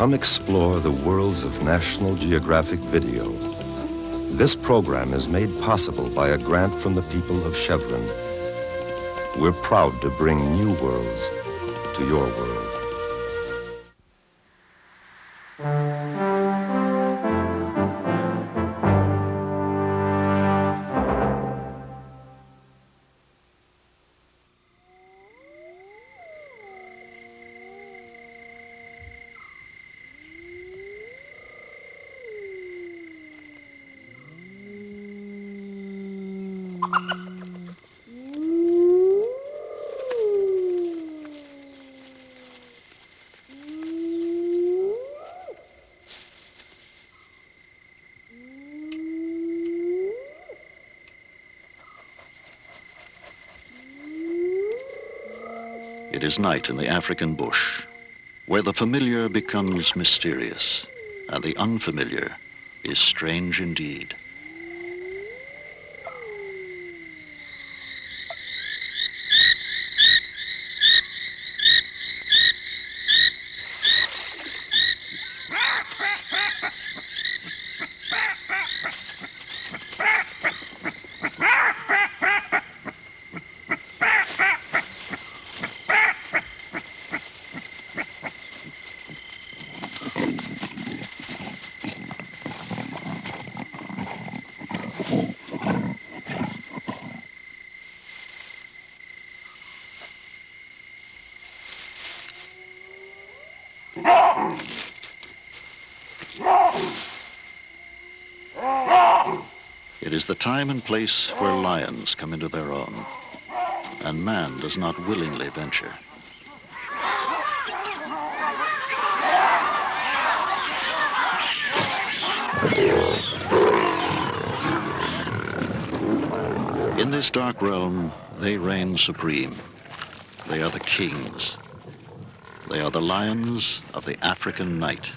Come explore the worlds of National Geographic video. This program is made possible by a grant from the people of Chevron. We're proud to bring new worlds to your world. It is night in the African bush, where the familiar becomes mysterious, and the unfamiliar is strange indeed. It is the time and place where lions come into their own, and man does not willingly venture. In this dark realm, they reign supreme. They are the kings. They are the lions of the African night.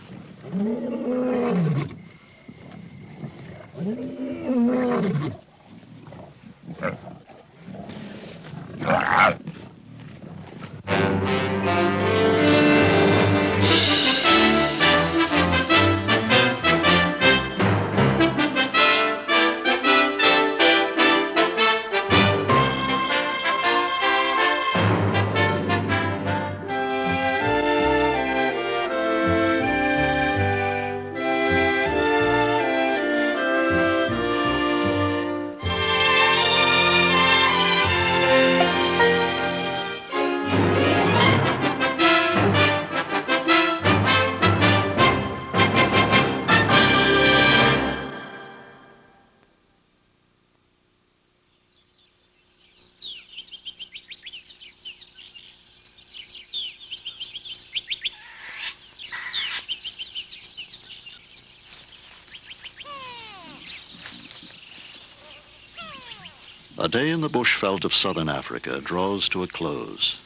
A day in the bushveld of southern Africa draws to a close,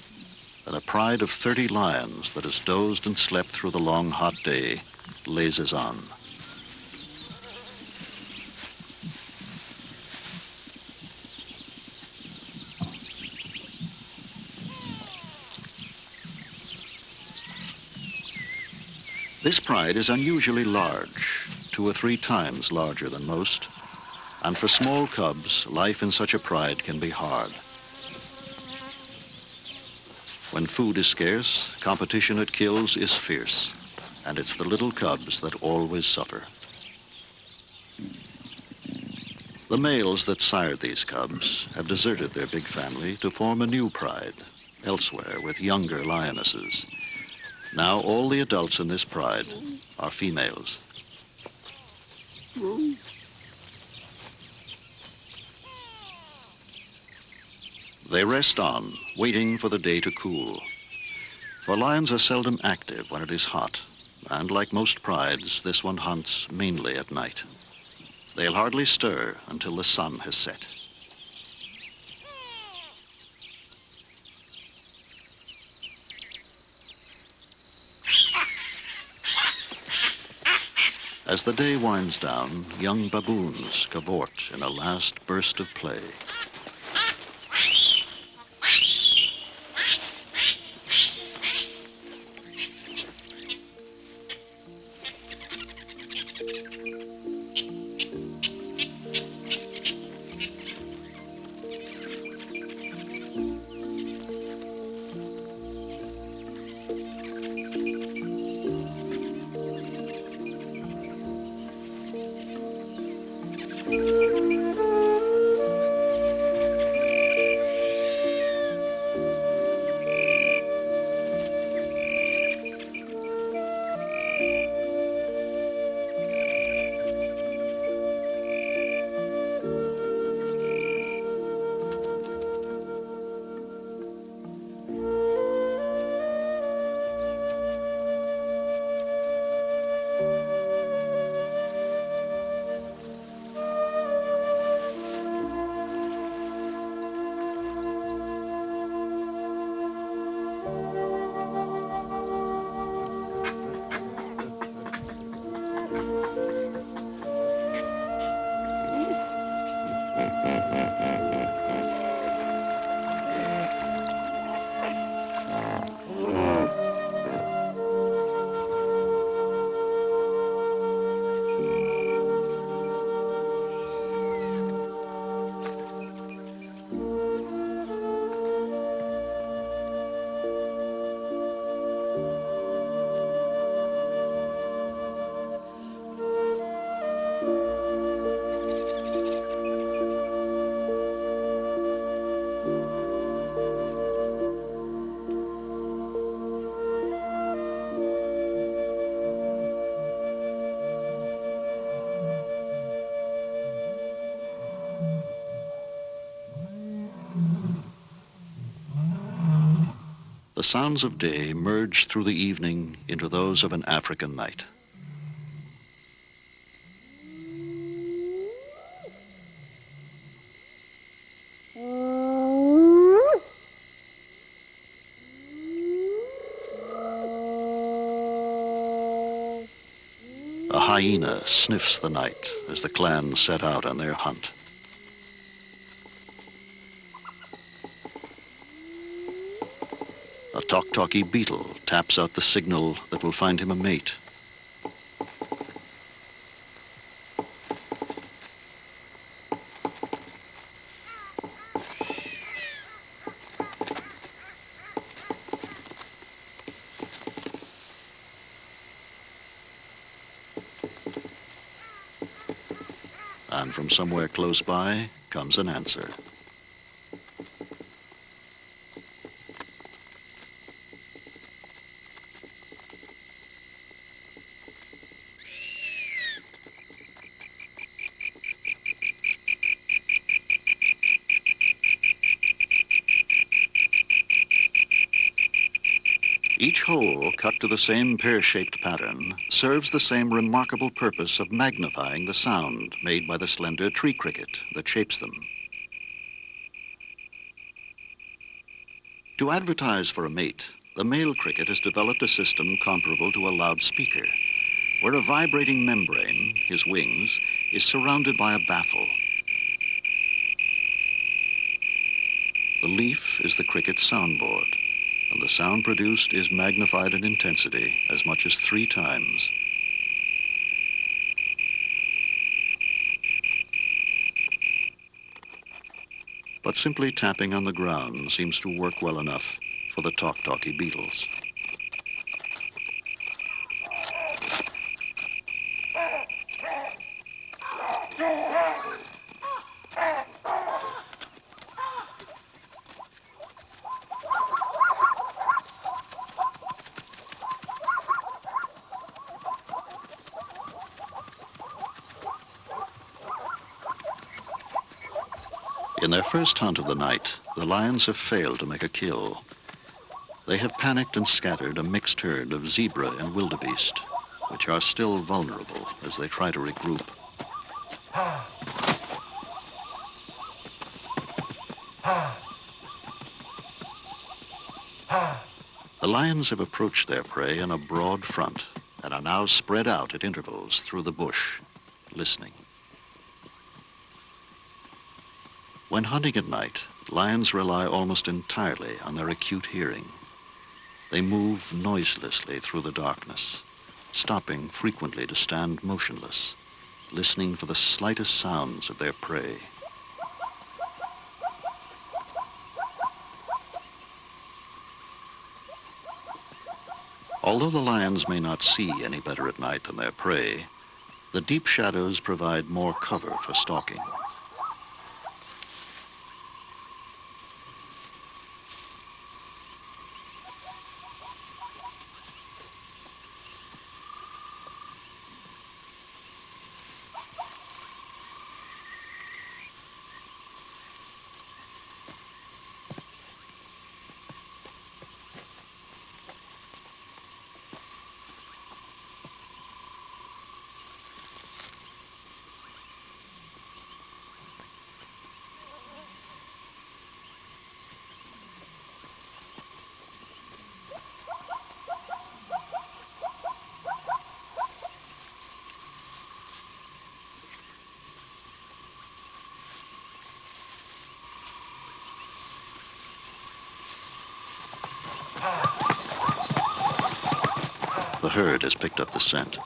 and a pride of 30 lions that has dozed and slept through the long hot day lazes on. This pride is unusually large, 2 or 3 times larger than most. And for small cubs, life in such a pride can be hard. When food is scarce, competition at kills is fierce, and it's the little cubs that always suffer. The males that sired these cubs have deserted their big family to form a new pride, elsewhere with younger lionesses. Now all the adults in this pride are females. They rest on, waiting for the day to cool. For lions are seldom active when it is hot, and like most prides, this one hunts mainly at night. They'll hardly stir until the sun has set. As the day winds down, young baboons cavort in a last burst of play. The sounds of day merge through the evening into those of an African night. A hyena sniffs the night as the clan set out on their hunt. A talk-talky beetle taps out the signal that will find him a mate. And from somewhere close by comes an answer. Each hole, cut to the same pear-shaped pattern, serves the same remarkable purpose of magnifying the sound made by the slender tree cricket that shapes them. To advertise for a mate, the male cricket has developed a system comparable to a loudspeaker, where a vibrating membrane, his wings, is surrounded by a baffle. The leaf is the cricket's soundboard, and the sound produced is magnified in intensity as much as 3 times. But simply tapping on the ground seems to work well enough for the talk-talky beetles. In their first hunt of the night, the lions have failed to make a kill. They have panicked and scattered a mixed herd of zebra and wildebeest, which are still vulnerable as they try to regroup. The lions have approached their prey in a broad front and are now spread out at intervals through the bush, listening. When hunting at night, lions rely almost entirely on their acute hearing. They move noiselessly through the darkness, stopping frequently to stand motionless, listening for the slightest sounds of their prey. Although the lions may not see any better at night than their prey, the deep shadows provide more cover for stalking. The herd has picked up the scent.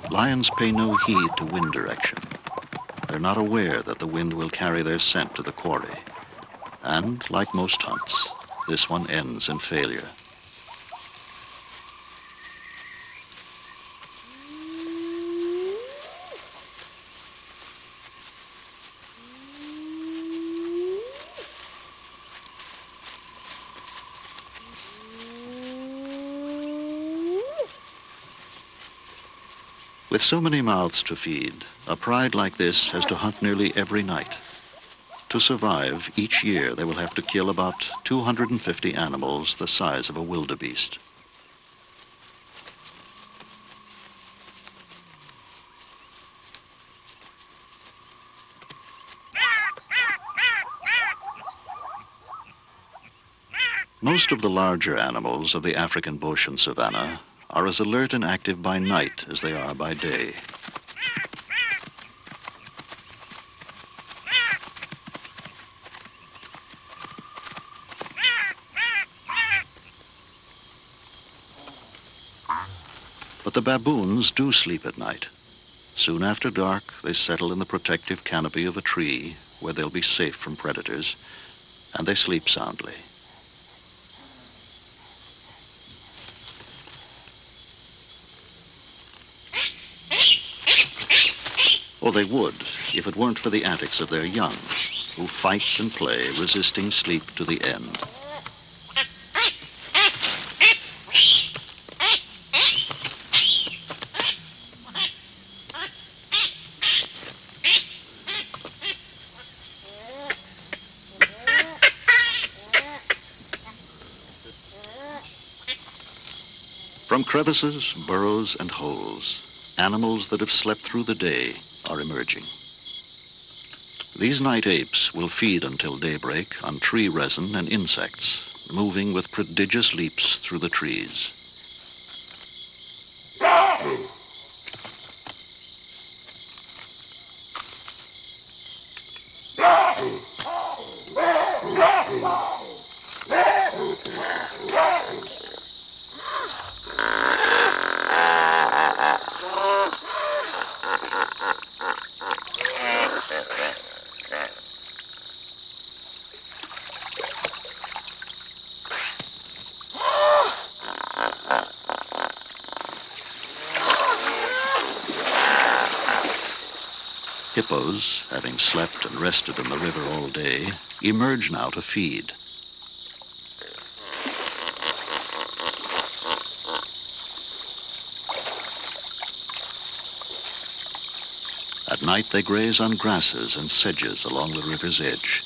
Lions pay no heed to wind direction. They're not aware that the wind will carry their scent to the quarry. And, like most hunts, this one ends in failure. With so many mouths to feed, a pride like this has to hunt nearly every night. To survive, each year they will have to kill about 250 animals the size of a wildebeest. Most of the larger animals of the African bush and savanna are as alert and active by night as they are by day. But the baboons do sleep at night. Soon after dark, they settle in the protective canopy of a tree where they'll be safe from predators, and they sleep soundly. Or they would, if it weren't for the antics of their young, who fight and play, resisting sleep to the end. From crevices, burrows, and holes, animals that have slept through the day are emerging. These night apes will feed until daybreak on tree resin and insects, moving with prodigious leaps through the trees. Hippos, having slept and rested in the river all day, emerge now to feed. At night they graze on grasses and sedges along the river's edge.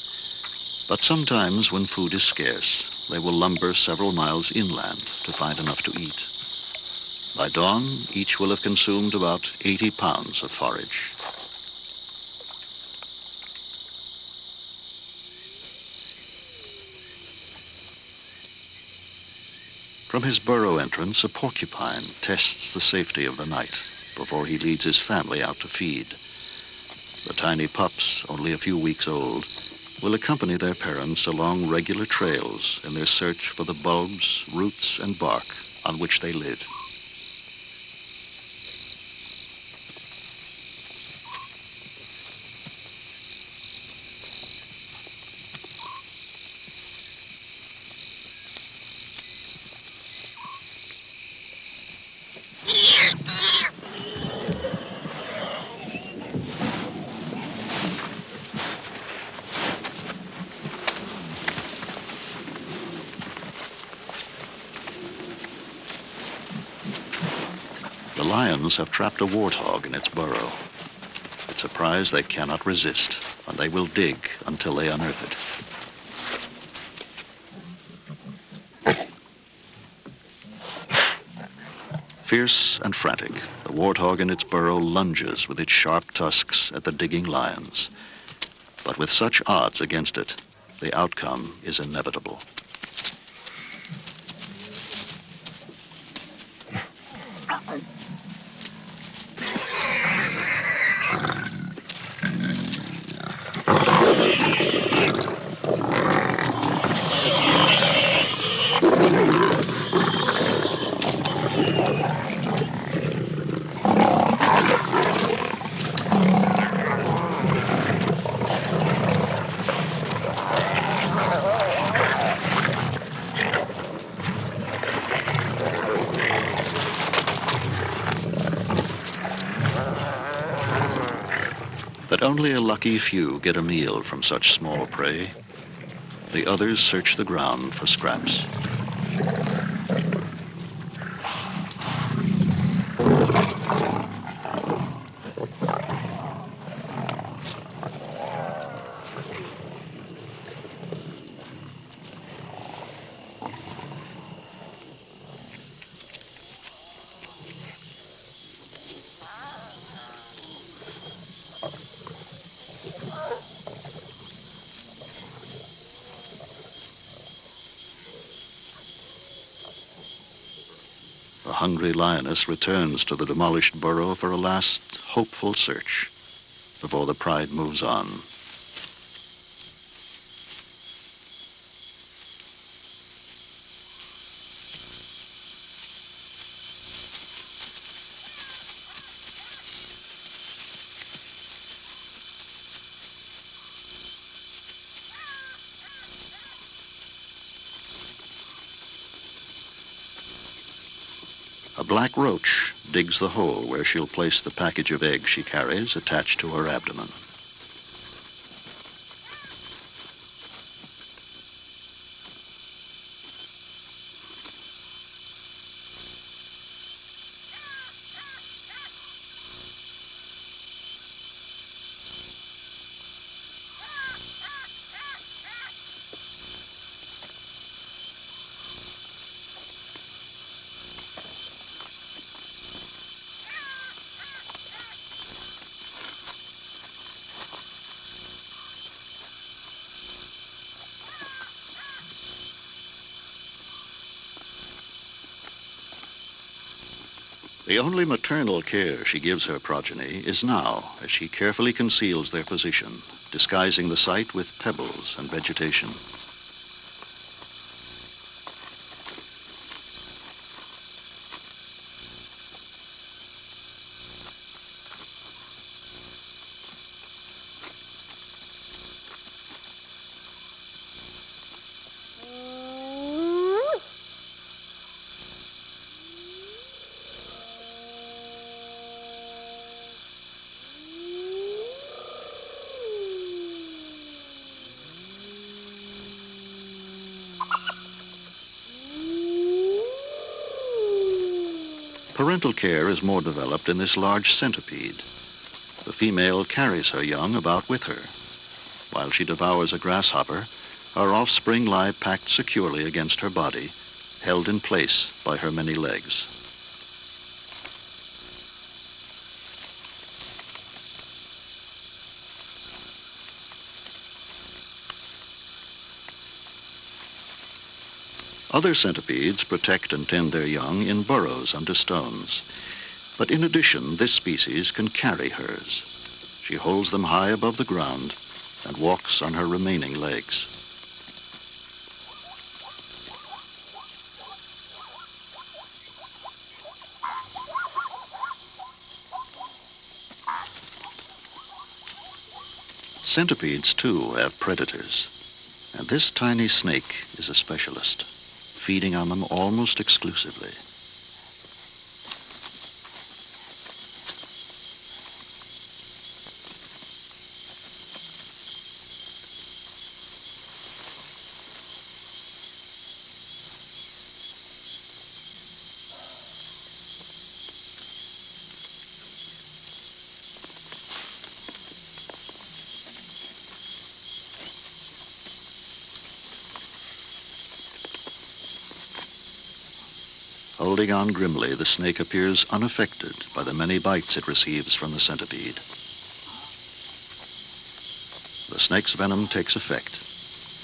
But sometimes, when food is scarce, they will lumber several miles inland to find enough to eat. By dawn, each will have consumed about 80 pounds of forage. From his burrow entrance, a porcupine tests the safety of the night before he leads his family out to feed. The tiny pups, only a few weeks old, will accompany their parents along regular trails in their search for the bulbs, roots, and bark on which they live. The lions have trapped a warthog in its burrow. It's a prize they cannot resist, and they will dig until they unearth it. Fierce and frantic, the warthog in its burrow lunges with its sharp tusks at the digging lions. But with such odds against it, the outcome is inevitable. But only a lucky few get a meal from such small prey. The others search the ground for scraps. A hungry lioness returns to the demolished burrow for a last hopeful search before the pride moves on. A black roach digs the hole where she'll place the package of eggs she carries attached to her abdomen. The only maternal care she gives her progeny is now, as she carefully conceals their position, disguising the site with pebbles and vegetation. Parental care is more developed in this large centipede. The female carries her young about with her. While she devours a grasshopper, her offspring lie packed securely against her body, held in place by her many legs. Other centipedes protect and tend their young in burrows under stones. But in addition, this species can carry hers. She holds them high above the ground and walks on her remaining legs. Centipedes, too, have predators, and this tiny snake is a specialist, feeding on them almost exclusively. Holding on grimly, the snake appears unaffected by the many bites it receives from the centipede. The snake's venom takes effect,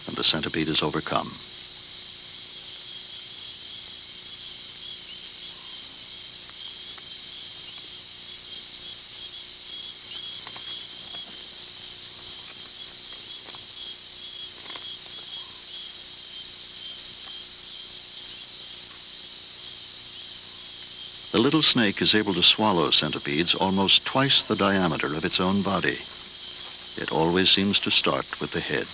and the centipede is overcome. The little snake is able to swallow centipedes almost twice the diameter of its own body. It always seems to start with the head.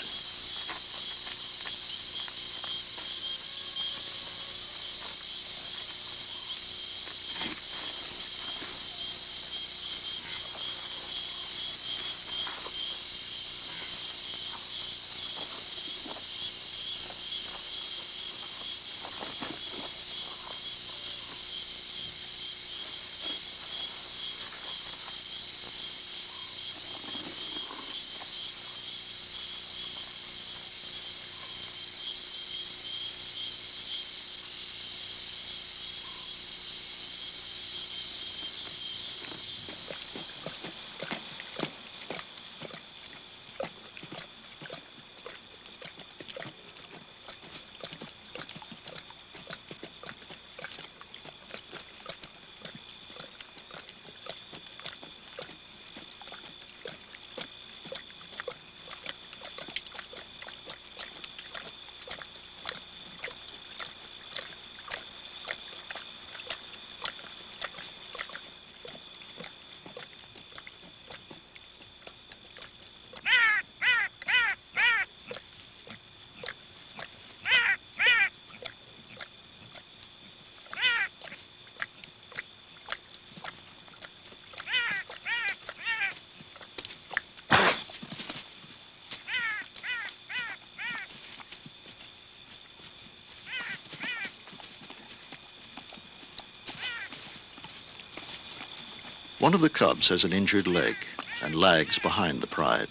One of the cubs has an injured leg and lags behind the pride.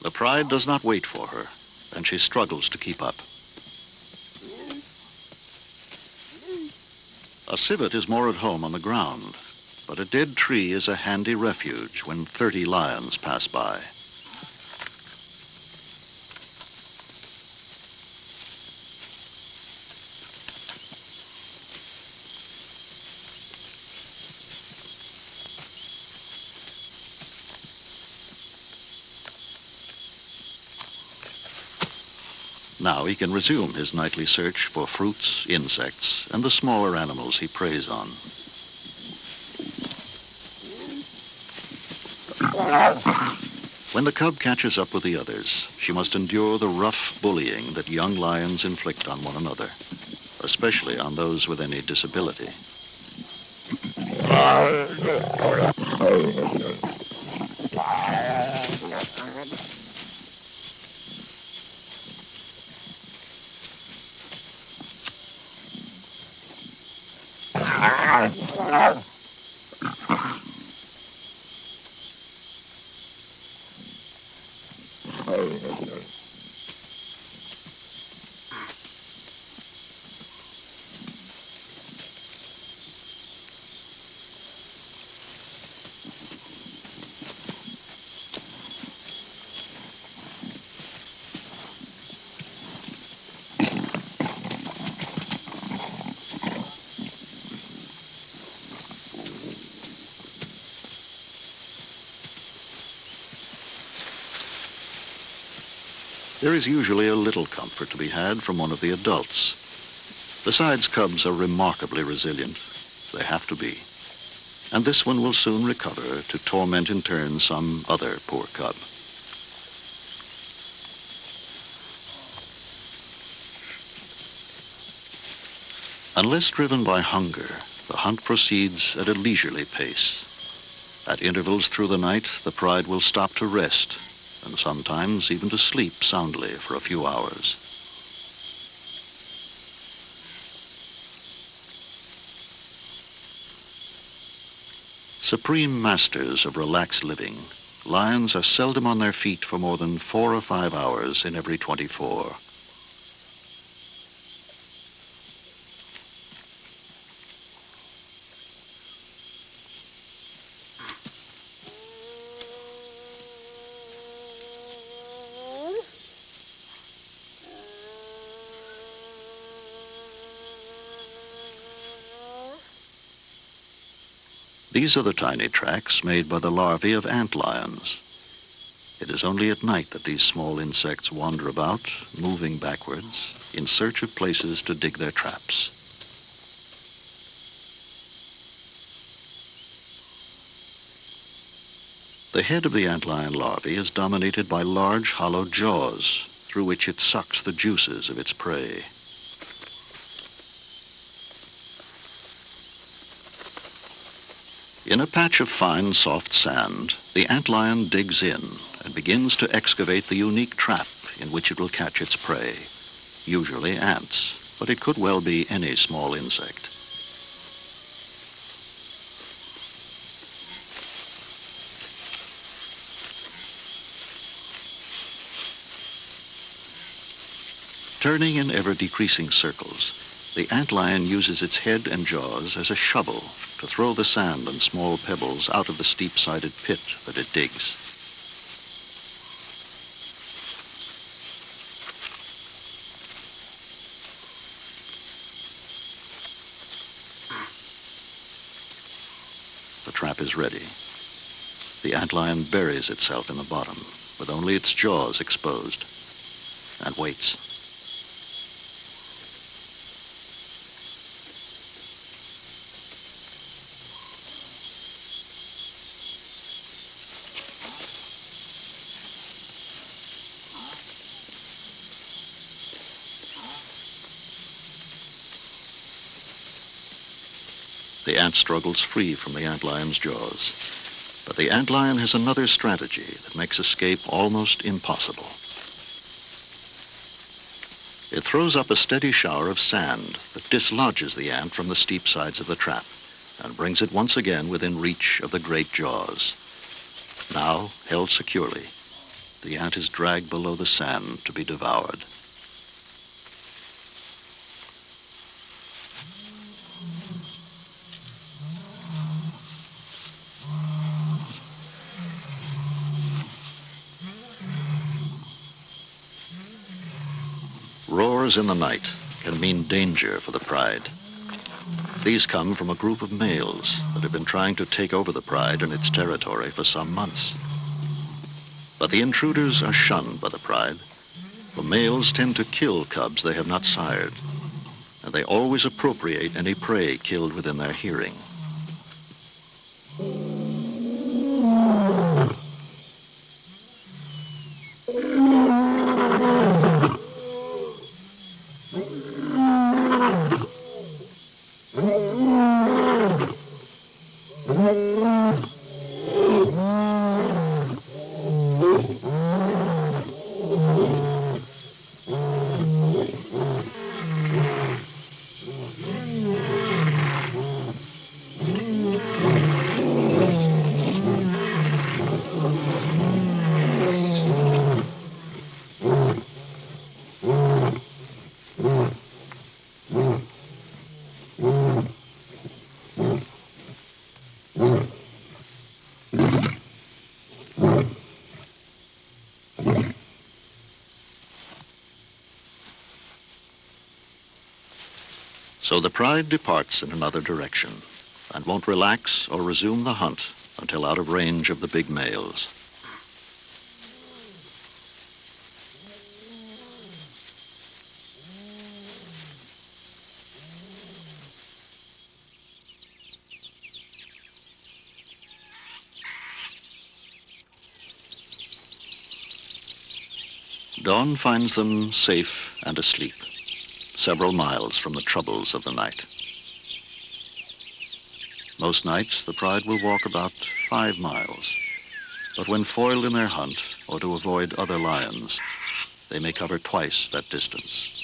The pride does not wait for her, and she struggles to keep up. A civet is more at home on the ground, but a dead tree is a handy refuge when 30 lions pass by. Now he can resume his nightly search for fruits, insects, and the smaller animals he preys on. When the cub catches up with the others, she must endure the rough bullying that young lions inflict on one another, especially on those with any disability. There is usually a little comfort to be had from one of the adults. Besides, cubs are remarkably resilient. They have to be. And this one will soon recover to torment in turn some other poor cub. Unless driven by hunger, the hunt proceeds at a leisurely pace. At intervals through the night, the pride will stop to rest, and sometimes even to sleep soundly for a few hours. Supreme masters of relaxed living, lions are seldom on their feet for more than 4 or 5 hours in every 24. These are the tiny tracks made by the larvae of ant lions. It is only at night that these small insects wander about, moving backwards, in search of places to dig their traps. The head of the antlion larvae is dominated by large hollow jaws, through which it sucks the juices of its prey. In a patch of fine, soft sand, the antlion digs in and begins to excavate the unique trap in which it will catch its prey, usually ants, but it could well be any small insect. Turning in ever-decreasing circles, the antlion uses its head and jaws as a shovel to throw the sand and small pebbles out of the steep-sided pit that it digs. The trap is ready. The antlion buries itself in the bottom, with only its jaws exposed, and waits. The ant struggles free from the antlion's jaws. But the antlion has another strategy that makes escape almost impossible. It throws up a steady shower of sand that dislodges the ant from the steep sides of the trap and brings it once again within reach of the great jaws. Now, held securely, the ant is dragged below the sand to be devoured. Roars in the night can mean danger for the pride. These come from a group of males that have been trying to take over the pride and its territory for some months. But the intruders are shunned by the pride, for males tend to kill cubs they have not sired, and they always appropriate any prey killed within their hearing. So the pride departs in another direction and won't relax or resume the hunt until out of range of the big males. Dawn finds them safe and asleep, several miles from the troubles of the night. Most nights, the pride will walk about 5 miles, but when foiled in their hunt or to avoid other lions, they may cover twice that distance.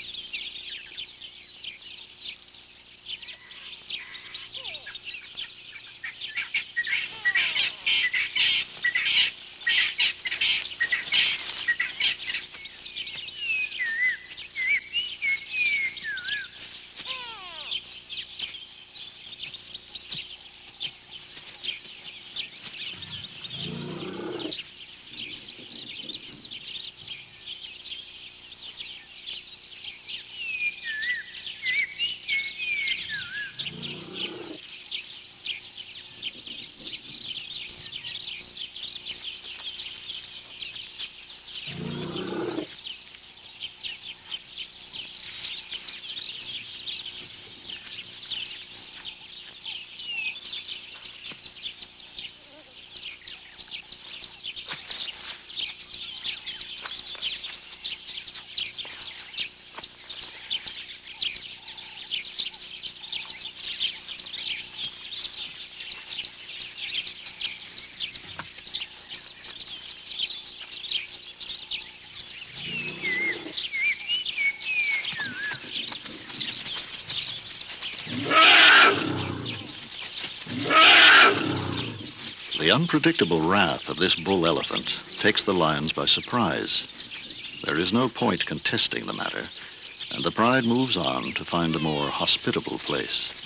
The unpredictable wrath of this bull elephant takes the lions by surprise. There is no point contesting the matter, and the pride moves on to find a more hospitable place.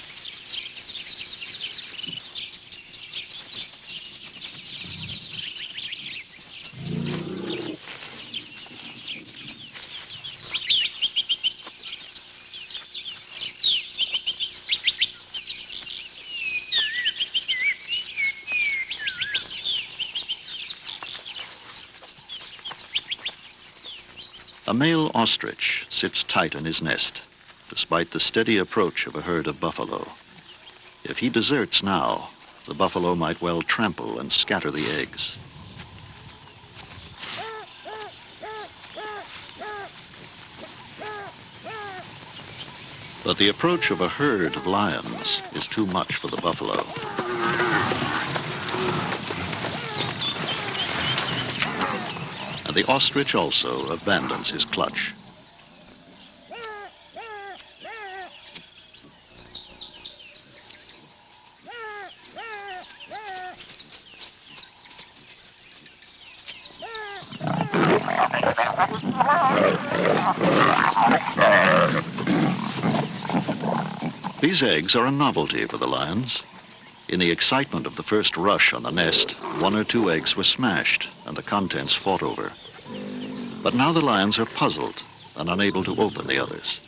A male ostrich sits tight in his nest, despite the steady approach of a herd of buffalo. If he deserts now, the buffalo might well trample and scatter the eggs. But the approach of a herd of lions is too much for the buffalo. And the ostrich also abandons his clutch. These eggs are a novelty for the lions. In the excitement of the first rush on the nest, 1 or 2 eggs were smashed and the contents fought over. But now the lions are puzzled and unable to open the others.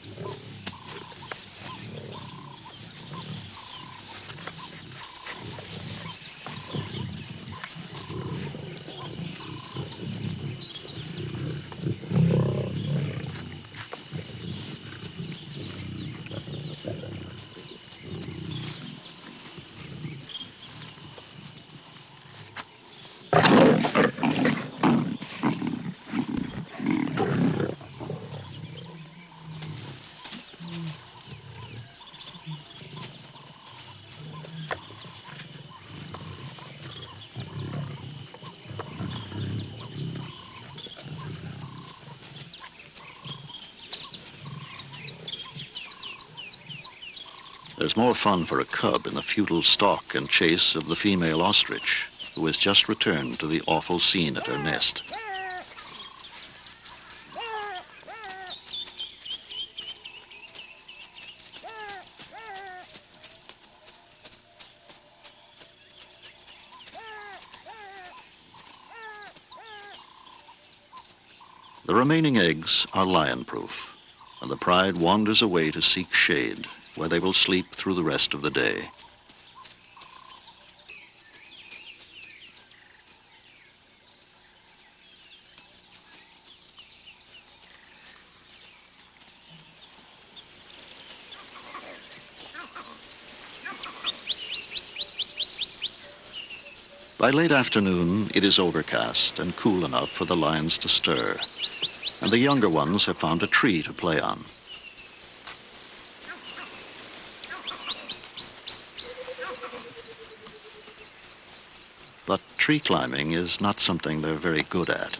There's more fun for a cub in the futile stalk and chase of the female ostrich, who has just returned to the awful scene at her nest. The remaining eggs are lion-proof, and the pride wanders away to seek shade, where they will sleep through the rest of the day. By late afternoon, it is overcast and cool enough for the lions to stir, and the younger ones have found a tree to play on. But tree climbing is not something they're very good at.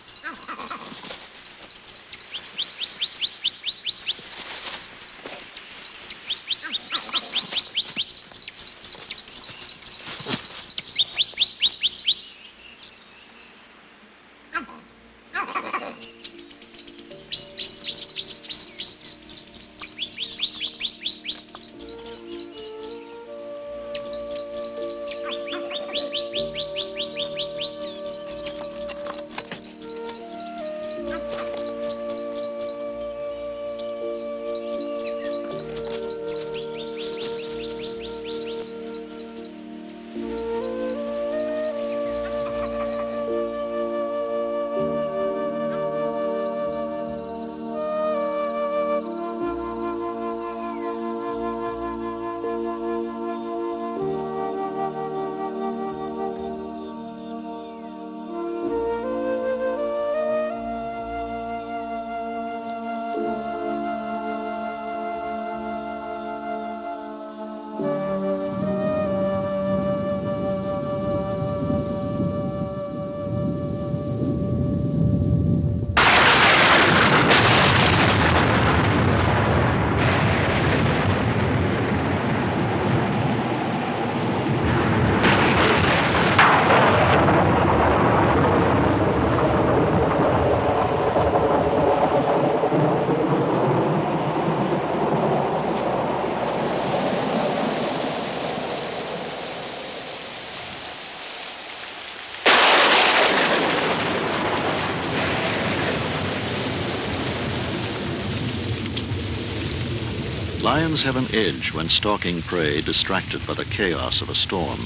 Lions have an edge when stalking prey distracted by the chaos of a storm.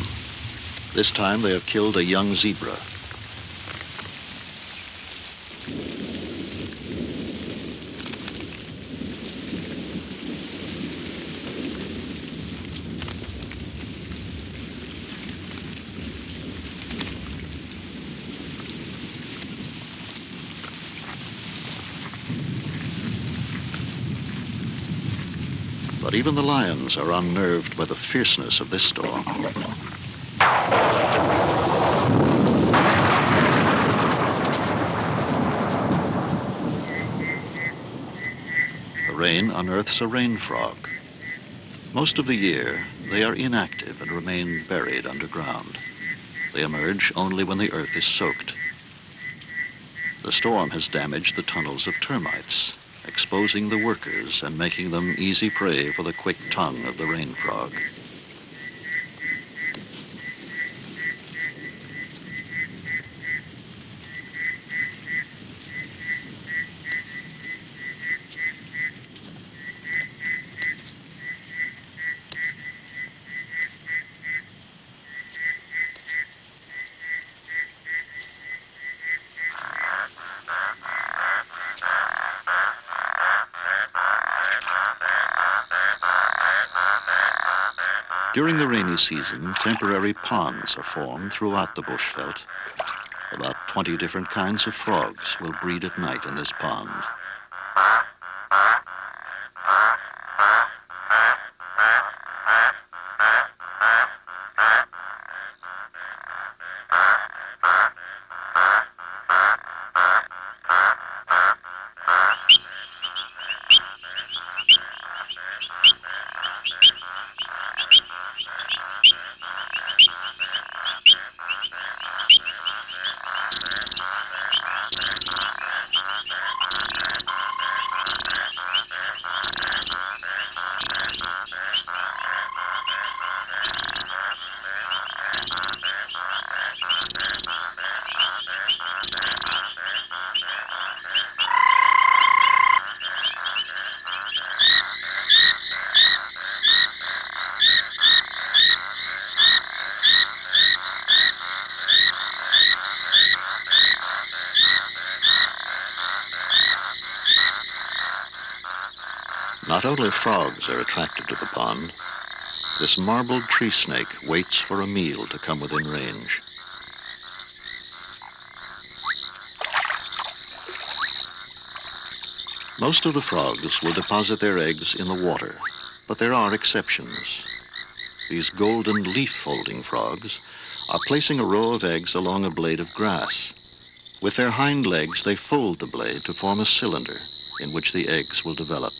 This time they have killed a young zebra. But even the lions are unnerved by the fierceness of this storm. The rain unearths a rain frog. Most of the year, they are inactive and remain buried underground. They emerge only when the earth is soaked. The storm has damaged the tunnels of termites, exposing the workers and making them easy prey for the quick tongue of the rain frog. During the rainy season, temporary ponds are formed throughout the bushveld. About 20 different kinds of frogs will breed at night in this pond. Not only frogs are attracted to the pond, this marbled tree snake waits for a meal to come within range. Most of the frogs will deposit their eggs in the water, but there are exceptions. These golden leaf-folding frogs are placing a row of eggs along a blade of grass. With their hind legs, they fold the blade to form a cylinder in which the eggs will develop.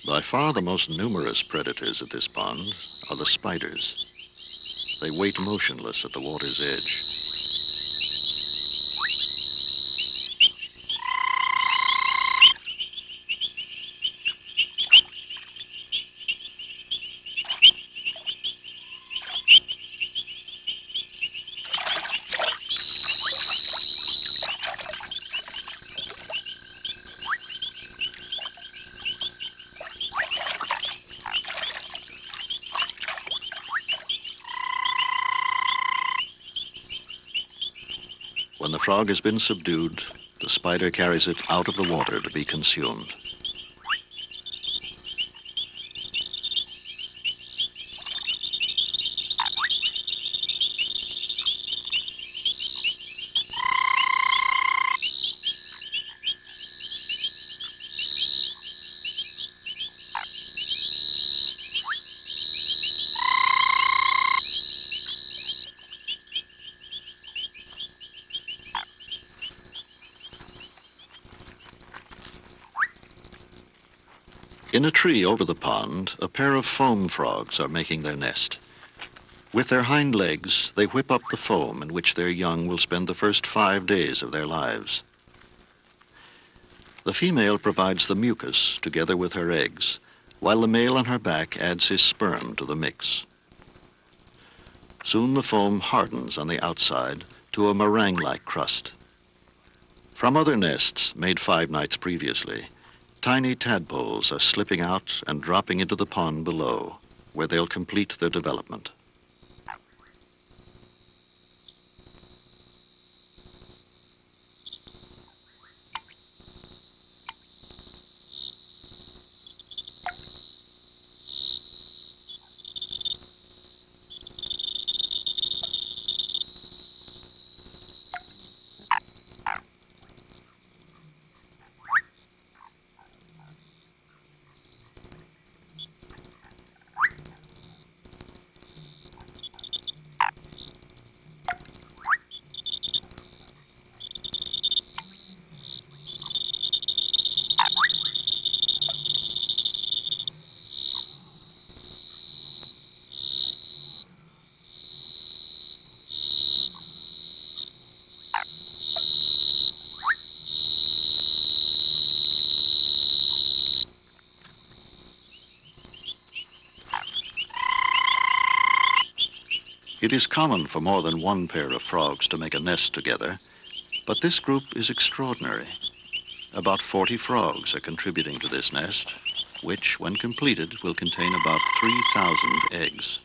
By far the most numerous predators at this pond are the spiders. They wait motionless at the water's edge. When the frog has been subdued, the spider carries it out of the water to be consumed. In a tree over the pond, a pair of foam frogs are making their nest. With their hind legs, they whip up the foam in which their young will spend the first 5 days of their lives. The female provides the mucus together with her eggs, while the male on her back adds his sperm to the mix. Soon the foam hardens on the outside to a meringue-like crust. From other nests made 5 nights previously, tiny tadpoles are slipping out and dropping into the pond below, where they'll complete their development. It is common for more than one pair of frogs to make a nest together, but this group is extraordinary. About 40 frogs are contributing to this nest, which, when completed, will contain about 3,000 eggs.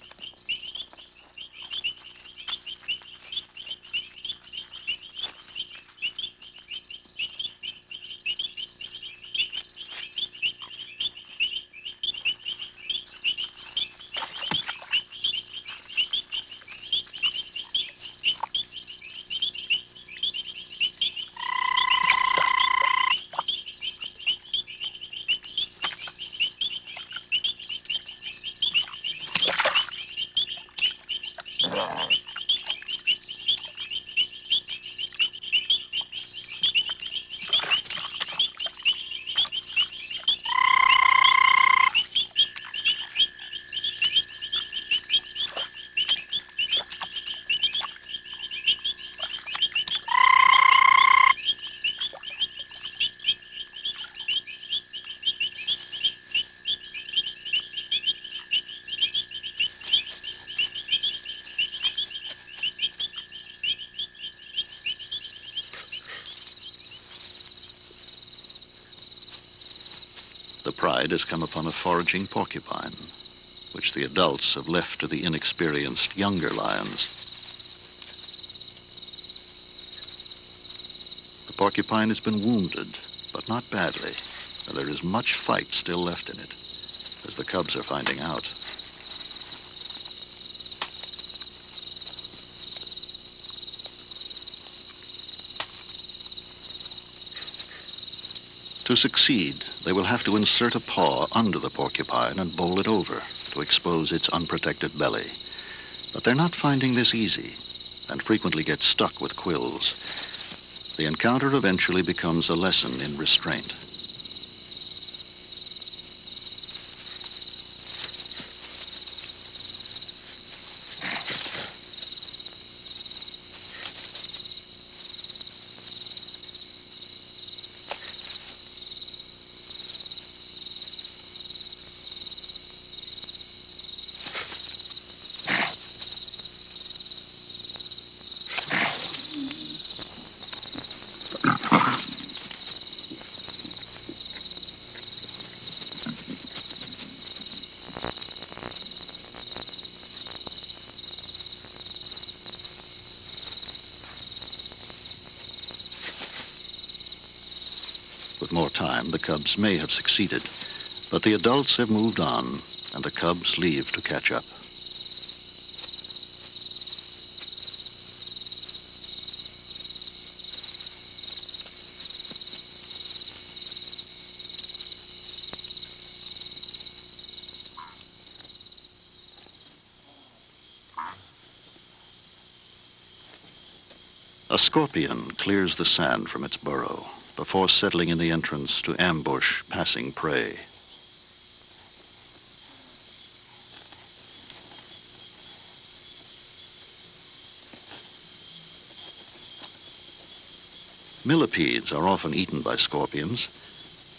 The pride has come upon a foraging porcupine, which the adults have left to the inexperienced younger lions. The porcupine has been wounded, but not badly, and there is much fight still left in it, as the cubs are finding out. To succeed, they will have to insert a paw under the porcupine and bowl it over to expose its unprotected belly. But they're not finding this easy and frequently get stuck with quills. The encounter eventually becomes a lesson in restraint. With more time, the cubs may have succeeded, but the adults have moved on, and the cubs leave to catch up. A scorpion clears the sand from its burrow before settling in the entrance to ambush passing prey. Millipedes are often eaten by scorpions,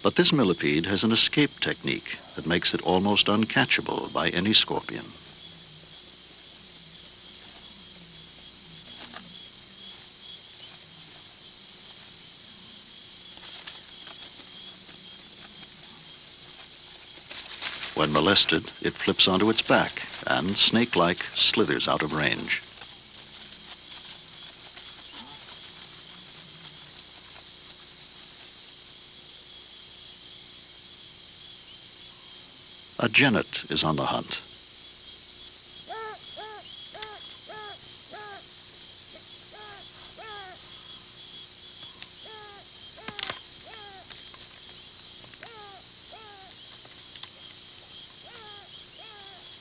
but this millipede has an escape technique that makes it almost uncatchable by any scorpion. When molested, it flips onto its back and, snake-like, slithers out of range. A genet is on the hunt.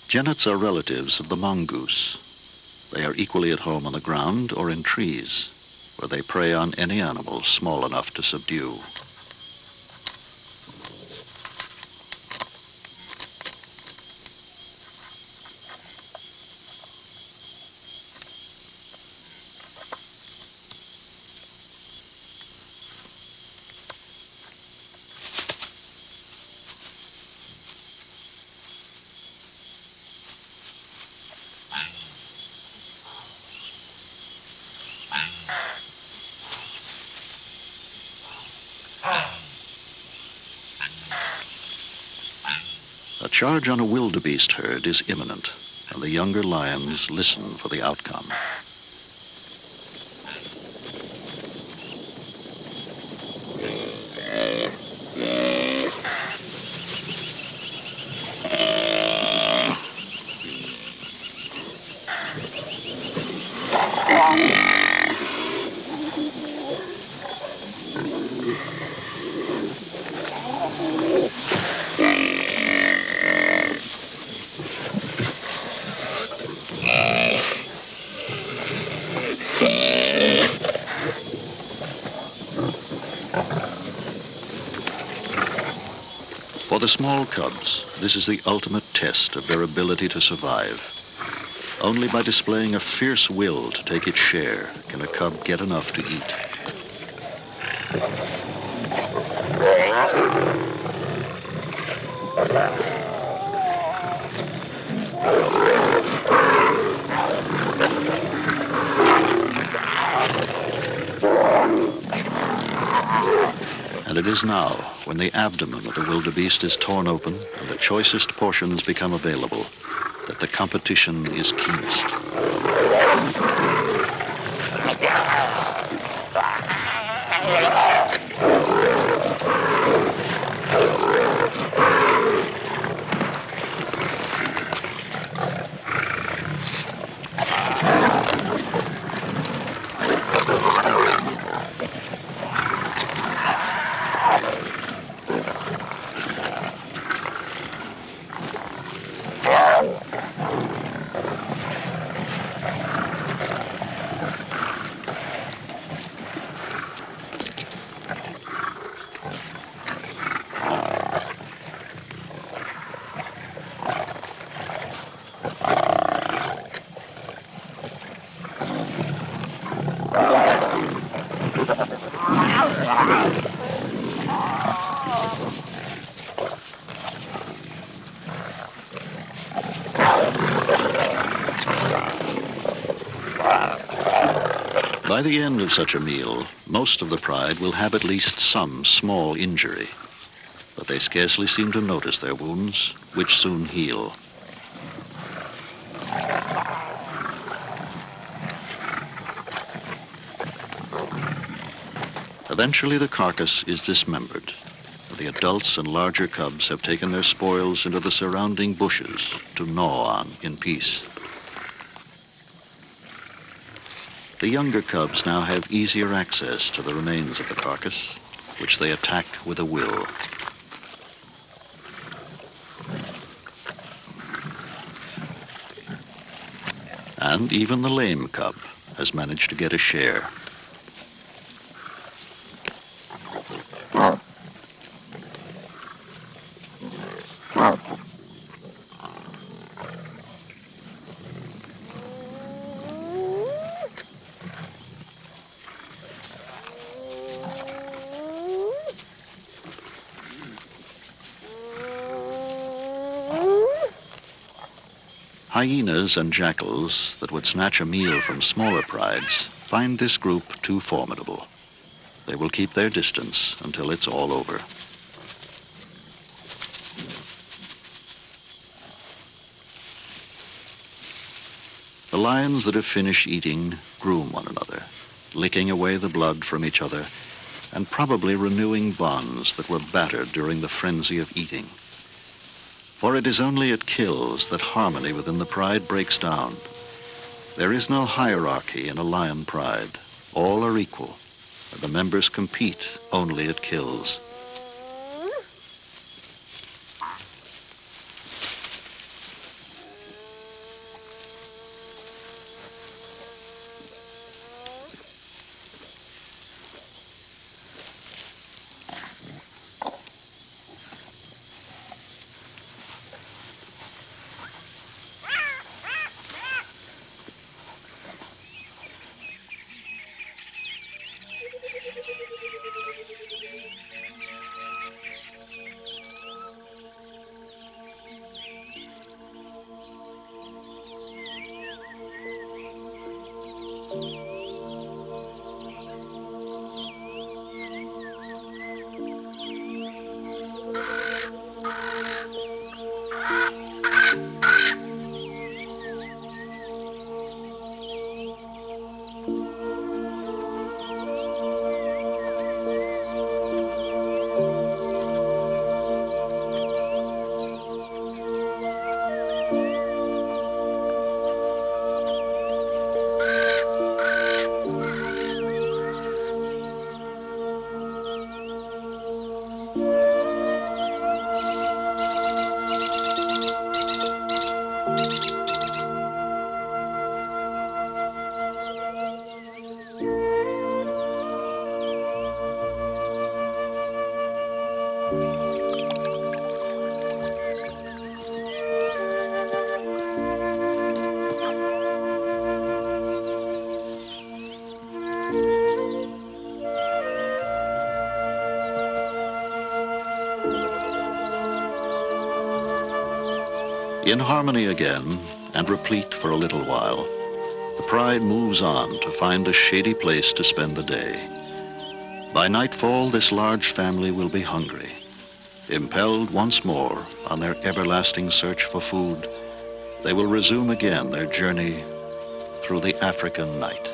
Genets are relatives of the mongoose. They are equally at home on the ground or in trees, where they prey on any animal small enough to subdue. A charge on a wildebeest herd is imminent, and the younger lions listen for the outcome. For the small cubs, this is the ultimate test of their ability to survive. Only by displaying a fierce will to take its share can a cub get enough to eat. And it is now, when the abdomen of the wildebeest is torn open and the choicest portions become available, that the competition is keenest. By the end of such a meal, most of the pride will have at least some small injury, but they scarcely seem to notice their wounds, which soon heal. Eventually, the carcass is dismembered. The adults and larger cubs have taken their spoils into the surrounding bushes to gnaw on in peace. The younger cubs now have easier access to the remains of the carcass, which they attack with a will. And even the lame cub has managed to get a share. Hyenas and jackals that would snatch a meal from smaller prides find this group too formidable. They will keep their distance until it's all over. The lions that have finished eating groom one another, licking away the blood from each other, and probably renewing bonds that were battered during the frenzy of eating. For it is only at kills that harmony within the pride breaks down. There is no hierarchy in a lion pride. All are equal, and the members compete only at kills. In harmony again, and replete for a little while, the pride moves on to find a shady place to spend the day. By nightfall, this large family will be hungry. Impelled once more on their everlasting search for food, they will resume again their journey through the African night.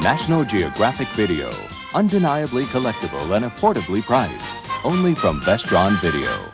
National Geographic Video, undeniably collectible and affordably priced, only from Vestron Video.